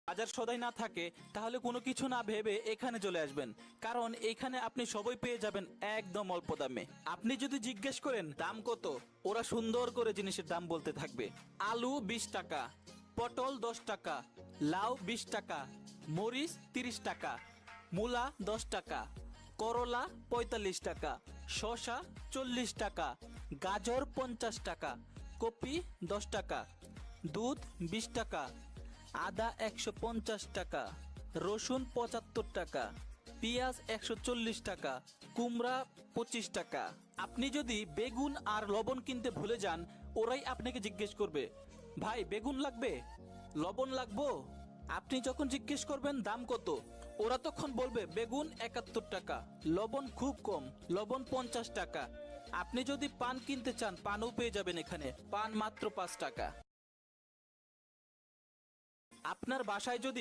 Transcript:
বাজার সদাই না থাকে তাহলে কোনো কিছু না ভেবে এখানে চলে আসবেন, কারণ এখানে আপনি সবই পেয়ে যাবেন একদম অল্প দামে। আপনি যদি জিজ্ঞেস করেন দাম কত, ওরা সুন্দর করে জিনিসের দাম বলতে থাকবে। আলু 20 টাকা, পটল 10 টাকা, লাউ 20 টাকা, মরিচ 30 টাকা, মূলা 10 টাকা, করলা 45 টাকা, শসা 40 টাকা, গাজর 50 টাকা, কপি 10 টাকা, দুধ 20 টাকা, আদা 150 টাকা, রসুন 75 টাকা, পেঁয়াজ 140 টাকা, কুমড়া 25 টাকা। আপনি যদি বেগুন আর লবণ কিনতে ভুলে যান, ওরাই আপনাকে জিজ্ঞেস করবে, ভাই বেগুন লাগবে, লবণ লাগবো? আপনি যখন জিজ্ঞেস করবেন দাম কত, ওরা তখন বলবে বেগুন 71 টাকা, লবণ খুব কম, লবণ 50 টাকা। আপনি যদি পান কিনতে চান, পানও পেয়ে যাবেন এখানে, পান মাত্র 5 টাকা। আপনার বাসায় যদি